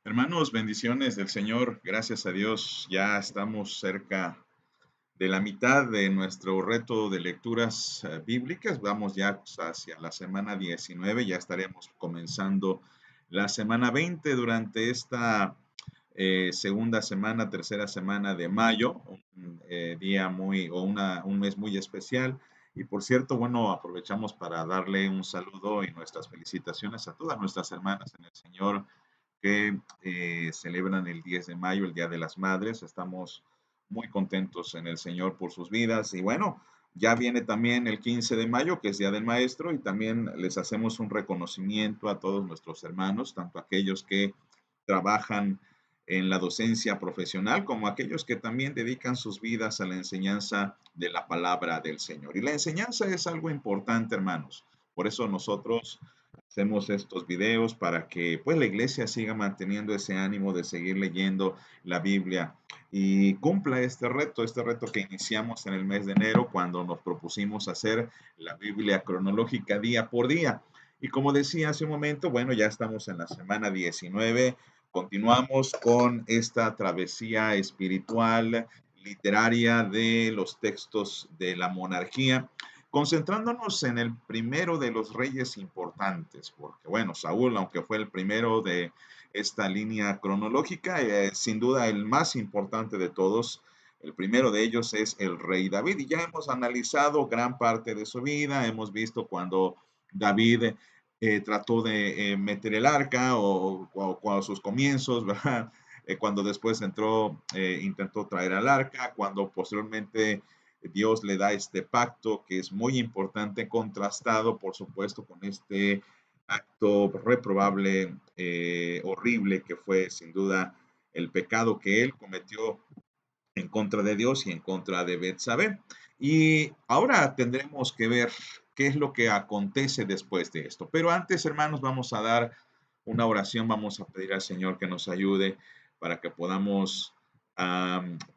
Hermanos, bendiciones del Señor. Gracias a Dios, ya estamos cerca de la mitad de nuestro reto de lecturas bíblicas. Vamos ya hacia la semana 19. Ya estaremos comenzando la semana 20 durante esta segunda semana, tercera semana de mayo, un día un mes muy especial. Y por cierto, bueno, aprovechamos para darle un saludo y nuestras felicitaciones a todas nuestras hermanas en el Señor que celebran el 10 de mayo, el Día de las Madres. Estamos muy contentos en el Señor por sus vidas. Y bueno, ya viene también el 15 de mayo, que es Día del Maestro, y también les hacemos un reconocimiento a todos nuestros hermanos, tanto aquellos que trabajan en la docencia profesional, como aquellos que también dedican sus vidas a la enseñanza de la palabra del Señor. Y la enseñanza es algo importante, hermanos. Por eso nosotros hacemos estos videos para que pues la iglesia siga manteniendo ese ánimo de seguir leyendo la Biblia y cumpla este reto que iniciamos en el mes de enero cuando nos propusimos hacer la Biblia cronológica día por día. Y como decía hace un momento, bueno, ya estamos en la semana 19. Continuamos con esta travesía espiritual, literaria de los textos de la monarquía, concentrándonos en el primero de los reyes importantes, porque bueno, Saúl, aunque fue el primero de esta línea cronológica, sin duda el más importante de todos, el primero de ellos es el rey David, y ya hemos analizado gran parte de su vida, hemos visto cuando David trató de meter el arca o sus comienzos, ¿verdad? Cuando después entró, intentó traer al arca, cuando posteriormente Dios le da este pacto que es muy importante, contrastado, por supuesto, con este acto reprobable, horrible, que fue sin duda el pecado que él cometió en contra de Dios y en contra de Betsabé. Y ahora tendremos que ver qué es lo que acontece después de esto. Pero antes, hermanos, vamos a dar una oración, vamos a pedir al Señor que nos ayude para que podamos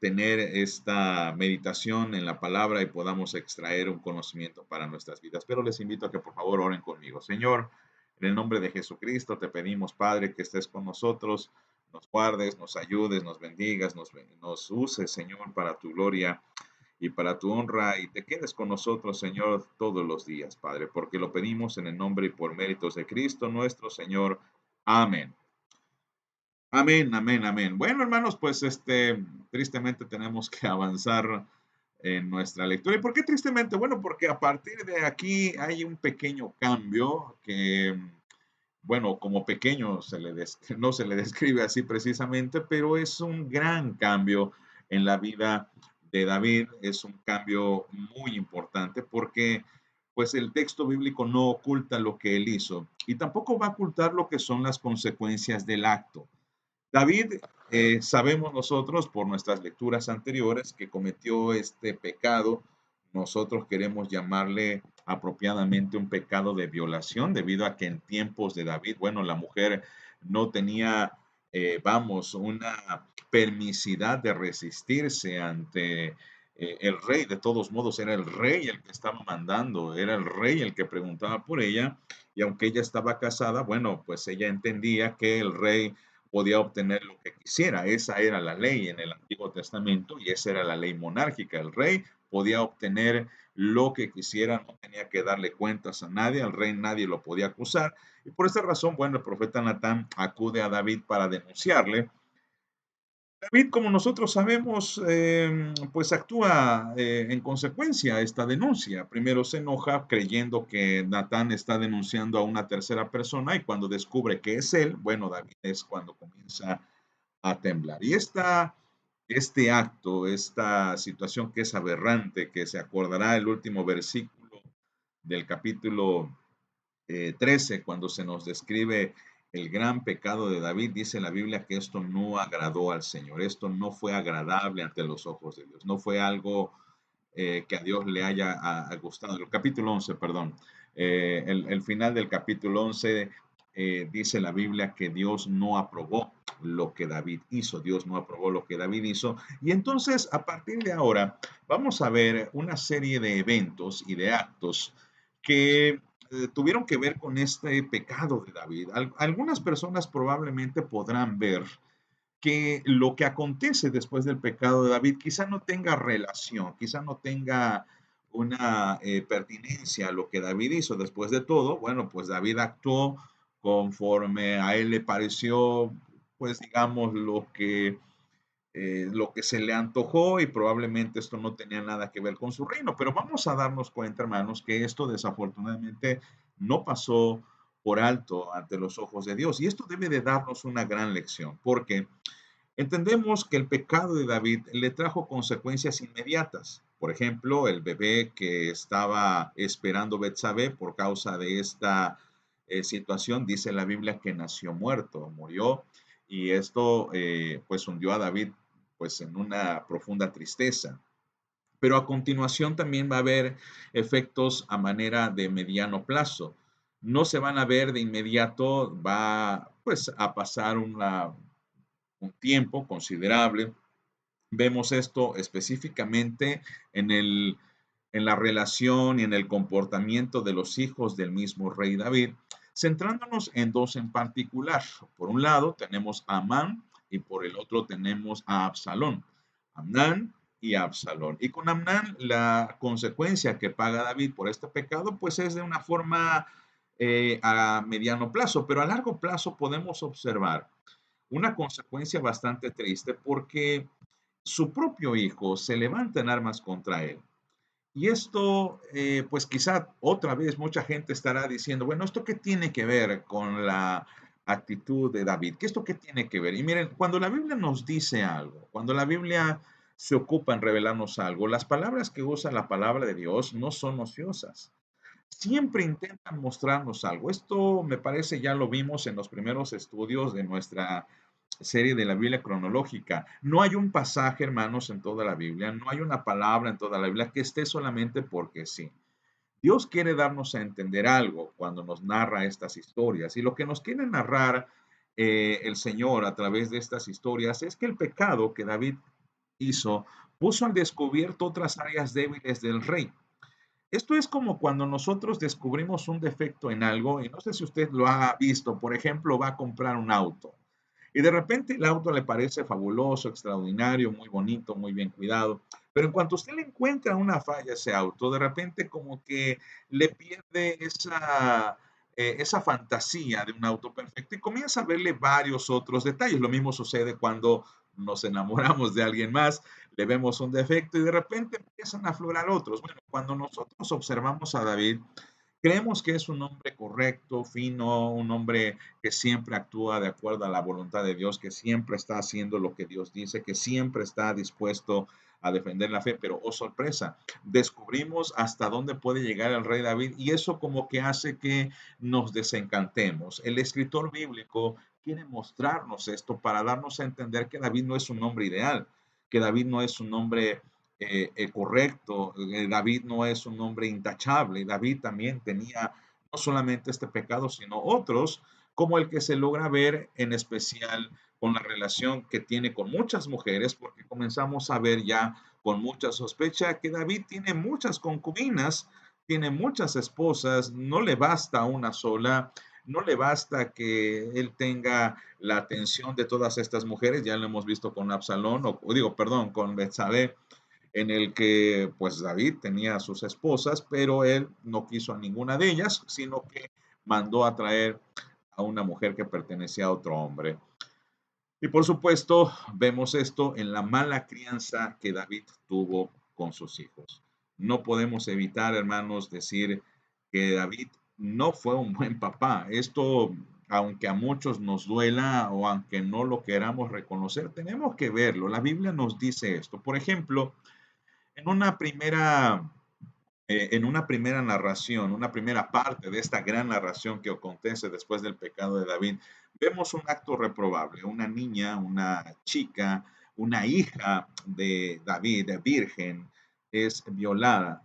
tener esta meditación en la palabra y podamos extraer un conocimiento para nuestras vidas. Pero les invito a que por favor oren conmigo. Señor, en el nombre de Jesucristo te pedimos, Padre, que estés con nosotros, nos guardes, nos ayudes, nos bendigas, nos uses, Señor, para tu gloria y para tu honra, y te quedes con nosotros, Señor, todos los días, Padre, porque lo pedimos en el nombre y por méritos de Cristo nuestro Señor. Amén. Amén, amén, amén. Bueno, hermanos, pues tristemente tenemos que avanzar en nuestra lectura. ¿Y por qué tristemente? Bueno, porque a partir de aquí hay un pequeño cambio que, bueno, como pequeño no se le describe así precisamente, pero es un gran cambio en la vida de David, es un cambio muy importante porque pues el texto bíblico no oculta lo que él hizo y tampoco va a ocultar lo que son las consecuencias del acto. David, sabemos nosotros por nuestras lecturas anteriores que cometió este pecado. Nosotros queremos llamarle apropiadamente un pecado de violación, debido a que en tiempos de David, bueno, la mujer no tenía, vamos, una permisidad de resistirse ante el rey. De todos modos, era el rey el que estaba mandando, era el rey el que preguntaba por ella. Y aunque ella estaba casada, bueno, pues ella entendía que el rey podía obtener lo que quisiera. Esa era la ley en el Antiguo Testamento y esa era la ley monárquica. El rey podía obtener lo que quisiera, no tenía que darle cuentas a nadie, al rey nadie lo podía acusar. Y por esta razón, bueno, el profeta Natán acude a David para denunciarle. David, como nosotros sabemos, pues actúa en consecuencia a esta denuncia. Primero se enoja creyendo que Natán está denunciando a una tercera persona, y cuando descubre que es él, bueno, David es cuando comienza a temblar. Y este acto, esta situación que es aberrante, que se acordará el último versículo del capítulo 13, cuando se nos describe el gran pecado de David, dice la Biblia que esto no agradó al Señor, esto no fue agradable ante los ojos de Dios, no fue algo que a Dios le haya gustado. El capítulo 11, perdón, el final del capítulo 11 dice la Biblia que Dios no aprobó lo que David hizo, Dios no aprobó lo que David hizo. Y entonces, a partir de ahora, vamos a ver una serie de eventos y de actos que tuvieron que ver con este pecado de David. Algunas personas probablemente podrán ver que lo que acontece después del pecado de David quizá no tenga relación, quizá no tenga una pertinencia a lo que David hizo. Después de todo, bueno, pues David actuó conforme a él le pareció, pues digamos, lo que se le antojó, y probablemente esto no tenía nada que ver con su reino. Pero vamos a darnos cuenta, hermanos, que esto desafortunadamente no pasó por alto ante los ojos de Dios. Y esto debe de darnos una gran lección, porque entendemos que el pecado de David le trajo consecuencias inmediatas. Por ejemplo, el bebé que estaba esperando Betsabé por causa de esta situación, dice la Biblia que nació muerto, murió, y esto pues hundió a David pues en una profunda tristeza. Pero a continuación también va a haber efectos a manera de mediano plazo. No se van a ver de inmediato, va pues a pasar un tiempo considerable. Vemos esto específicamente en en la relación y en el comportamiento de los hijos del mismo rey David, centrándonos en dos en particular. Por un lado tenemos a Amán y por el otro tenemos a Absalón. Amnán y Absalón. Y con Amnán la consecuencia que paga David por este pecado pues es de una forma a mediano plazo, pero a largo plazo podemos observar una consecuencia bastante triste porque su propio hijo se levanta en armas contra él. Y esto, pues quizá otra vez mucha gente estará diciendo, bueno, ¿esto qué tiene que ver con la actitud de David? ¿Qué esto qué tiene que ver? Y miren, cuando la Biblia nos dice algo, cuando la Biblia se ocupa en revelarnos algo, las palabras que usa la palabra de Dios no son ociosas. Siempre intentan mostrarnos algo. Esto me parece ya lo vimos en los primeros estudios de nuestra serie de la Biblia cronológica. No hay un pasaje, hermanos, en toda la Biblia, no hay una palabra en toda la Biblia que esté solamente porque sí. Dios quiere darnos a entender algo cuando nos narra estas historias. Y lo que nos quiere narrar el Señor a través de estas historias es que el pecado que David hizo puso al descubierto otras áreas débiles del rey. Esto es como cuando nosotros descubrimos un defecto en algo, y no sé si usted lo ha visto, por ejemplo, va a comprar un auto y de repente el auto le parece fabuloso, extraordinario, muy bonito, muy bien cuidado, pero en cuanto usted le encuentra una falla a ese auto, de repente como que le pierde esa fantasía de un auto perfecto y comienza a verle varios otros detalles. Lo mismo sucede cuando nos enamoramos de alguien más, le vemos un defecto y de repente empiezan a aflorar otros. Bueno, cuando nosotros observamos a David, creemos que es un hombre correcto, fino, un hombre que siempre actúa de acuerdo a la voluntad de Dios, que siempre está haciendo lo que Dios dice, que siempre está dispuesto a defender la fe, pero oh sorpresa, descubrimos hasta dónde puede llegar el rey David y eso como que hace que nos desencantemos. El escritor bíblico quiere mostrarnos esto para darnos a entender que David no es un hombre ideal, que David no es un hombre correcto. David no es un hombre intachable. David también tenía no solamente este pecado, sino otros, como el que se logra ver en especial con la relación que tiene con muchas mujeres, porque comenzamos a ver ya con mucha sospecha que David tiene muchas concubinas, tiene muchas esposas, no le basta una sola, no le basta que él tenga la atención de todas estas mujeres, ya lo hemos visto con Absalón, o digo, perdón, con Betsabé, en el que pues David tenía a sus esposas, pero él no quiso a ninguna de ellas, sino que mandó a traer a una mujer que pertenecía a otro hombre. Y por supuesto, vemos esto en la mala crianza que David tuvo con sus hijos. No podemos evitar, hermanos, decir que David no fue un buen papá. Esto, aunque a muchos nos duela o aunque no lo queramos reconocer, tenemos que verlo. La Biblia nos dice esto. Por ejemplo, en en una primera narración, una primera parte de esta gran narración que acontece después del pecado de David, vemos un acto reprobable. Una niña, una chica, una hija de David, virgen, es violada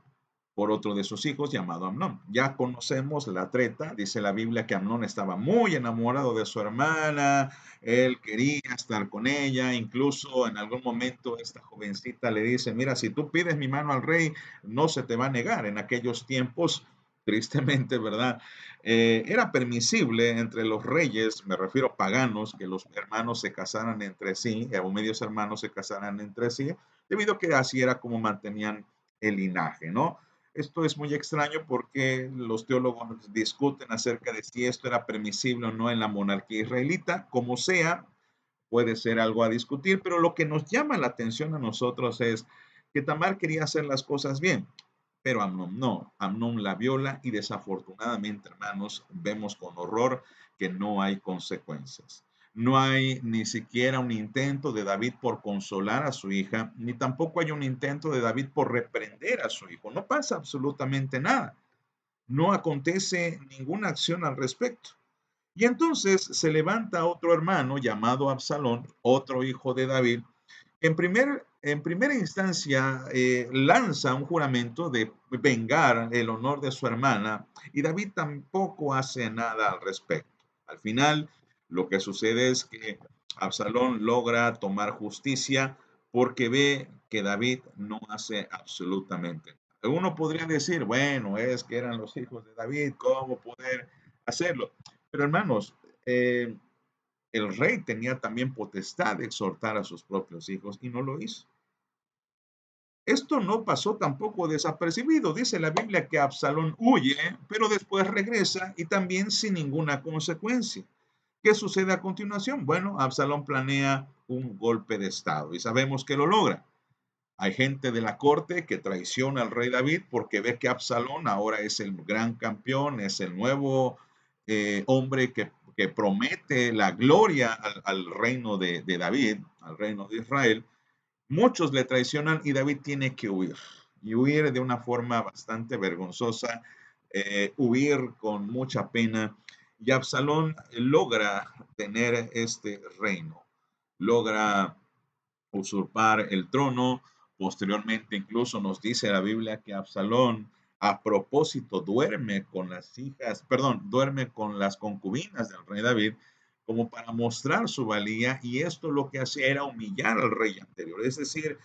por otro de sus hijos llamado Amnón. Ya conocemos la treta, dice la Biblia que Amnón estaba muy enamorado de su hermana, él quería estar con ella, incluso en algún momento esta jovencita le dice, mira, si tú pides mi mano al rey, no se te va a negar. En aquellos tiempos tristemente, ¿verdad? Era permisible entre los reyes, me refiero paganos, que los hermanos se casaran entre sí, o medios hermanos se casaran entre sí, debido a que así era como mantenían el linaje, ¿no? Esto es muy extraño porque los teólogos discuten acerca de si esto era permisible o no en la monarquía israelita, como sea, puede ser algo a discutir, pero lo que nos llama la atención a nosotros es que Tamar quería hacer las cosas bien, pero Amnón no. Amnón la viola y desafortunadamente, hermanos, vemos con horror que no hay consecuencias. No hay ni siquiera un intento de David por consolar a su hija, ni tampoco hay un intento de David por reprender a su hijo. No pasa absolutamente nada. No acontece ninguna acción al respecto. Y entonces se levanta otro hermano llamado Absalón, otro hijo de David, en primera instancia lanza un juramento de vengar el honor de su hermana y David tampoco hace nada al respecto. Al final, lo que sucede es que Absalón logra tomar justicia porque ve que David no hace absolutamente nada. Uno podría decir, bueno, es que eran los hijos de David, ¿cómo poder hacerlo? Pero hermanos, el rey tenía también potestad de exhortar a sus propios hijos y no lo hizo. Esto no pasó tampoco desapercibido. Dice la Biblia que Absalón huye, pero después regresa y también sin ninguna consecuencia. ¿Qué sucede a continuación? Bueno, Absalón planea un golpe de estado y sabemos que lo logra. Hay gente de la corte que traiciona al rey David porque ve que Absalón ahora es el gran campeón, es el nuevo hombre que promete la gloria al reino de David, al reino de Israel. Muchos le traicionan y David tiene que huir. Y huir de una forma bastante vergonzosa, huir con mucha pena. Y Absalón logra tener este reino, logra usurpar el trono. Posteriormente, incluso nos dice la Biblia que Absalón, a propósito, duerme con las hijas, perdón, duerme con las concubinas del rey David, como para mostrar su valía, y esto lo que hacía era humillar al rey anterior. Es decir,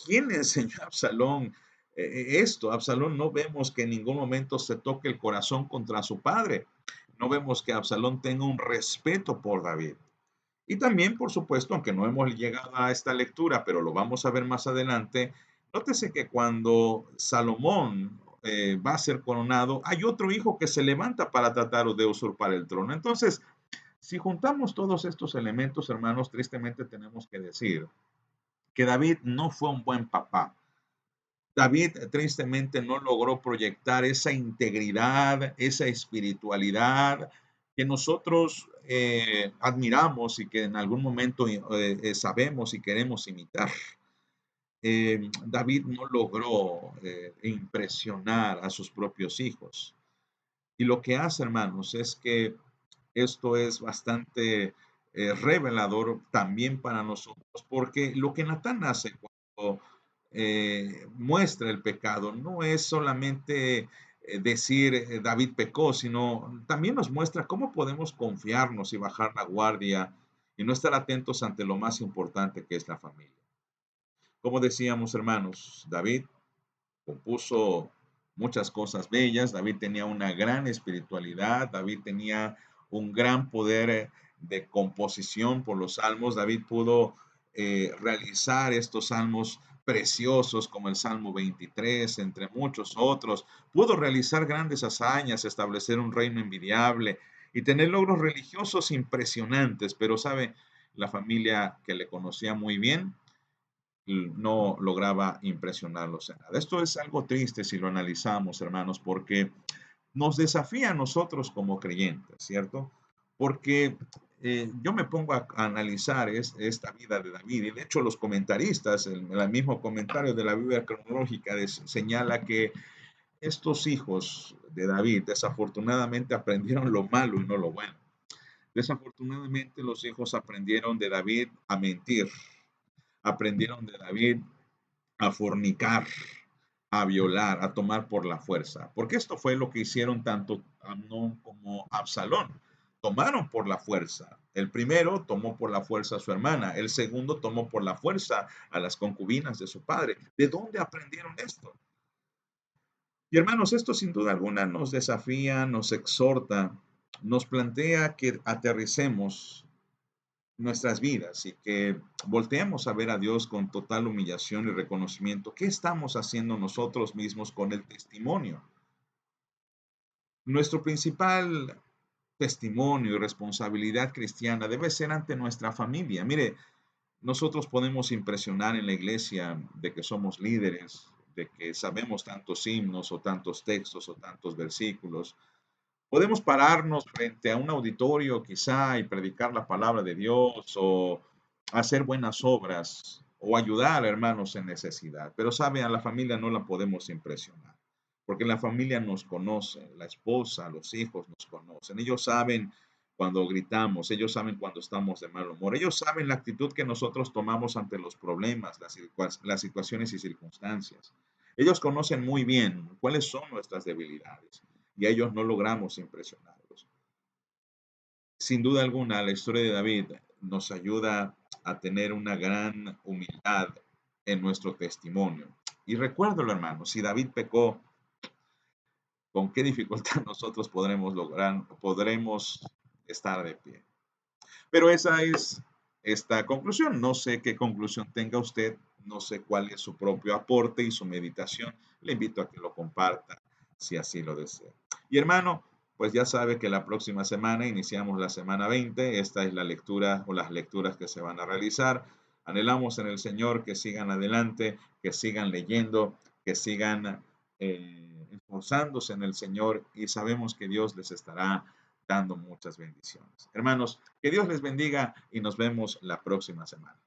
¿quién enseñó a Absalón esto? Absalón no vemos que en ningún momento se toque el corazón contra su padre. No vemos que Absalón tenga un respeto por David. Y también, por supuesto, aunque no hemos llegado a esta lectura, pero lo vamos a ver más adelante, nótese que cuando Salomón va a ser coronado, hay otro hijo que se levanta para tratar de usurpar el trono. Entonces, si juntamos todos estos elementos, hermanos, tristemente tenemos que decir que David no fue un buen papá. David tristemente no logró proyectar esa integridad, esa espiritualidad que nosotros admiramos y que en algún momento sabemos y queremos imitar. David no logró impresionar a sus propios hijos. Y lo que hace, hermanos, es que esto es bastante revelador también para nosotros, porque lo que Natán hace cuando muestra el pecado no es solamente decir David pecó, sino también nos muestra cómo podemos confiarnos y bajar la guardia y no estar atentos ante lo más importante que es la familia. Como decíamos, hermanos, David compuso muchas cosas bellas, David tenía una gran espiritualidad, David tenía un gran poder de composición por los salmos, David pudo realizar estos salmos preciosos como el Salmo 23, entre muchos otros, pudo realizar grandes hazañas, establecer un reino envidiable y tener logros religiosos impresionantes, pero sabe, la familia que le conocía muy bien no lograba impresionarlos en nada. Esto es algo triste si lo analizamos, hermanos, porque nos desafía a nosotros como creyentes, ¿cierto? Porque yo me pongo a analizar esta vida de David y de hecho los comentaristas, el mismo comentario de la Biblia cronológica señala que estos hijos de David desafortunadamente aprendieron lo malo y no lo bueno. Desafortunadamente los hijos aprendieron de David a mentir, aprendieron de David a fornicar, a violar, a tomar por la fuerza. Porque esto fue lo que hicieron tanto Amnón como Absalón. Tomaron por la fuerza. El primero tomó por la fuerza a su hermana. El segundo tomó por la fuerza a las concubinas de su padre. ¿De dónde aprendieron esto? Y hermanos, esto sin duda alguna nos desafía, nos exhorta, nos plantea que aterricemos nuestras vidas y que volteemos a ver a Dios con total humillación y reconocimiento. ¿Qué estamos haciendo nosotros mismos con el testimonio? Nuestro principal testimonio y responsabilidad cristiana debe ser ante nuestra familia. Mire, nosotros podemos impresionar en la iglesia de que somos líderes, de que sabemos tantos himnos o tantos textos o tantos versículos. Podemos pararnos frente a un auditorio quizá y predicar la palabra de Dios o hacer buenas obras o ayudar a hermanos en necesidad. Pero sabe, a la familia no la podemos impresionar, porque la familia nos conoce, la esposa, los hijos nos conocen. Ellos saben cuando gritamos, ellos saben cuando estamos de mal humor, ellos saben la actitud que nosotros tomamos ante los problemas, las situaciones y circunstancias. Ellos conocen muy bien cuáles son nuestras debilidades y a ellos no logramos impresionarlos. Sin duda alguna, la historia de David nos ayuda a tener una gran humildad en nuestro testimonio. Y recuérdalo, hermano, si David pecó, ¿con qué dificultad nosotros podremos estar de pie? Pero esa es esta conclusión. No sé qué conclusión tenga usted, no sé cuál es su propio aporte y su meditación. Le invito a que lo comparta si así lo desea. Y hermano, pues ya sabe que la próxima semana iniciamos la semana 20. Esta es la lectura o las lecturas que se van a realizar. Anhelamos en el Señor que sigan adelante, que sigan leyendo, que sigan esforzándose en el Señor y sabemos que Dios les estará dando muchas bendiciones. Hermanos, que Dios les bendiga y nos vemos la próxima semana.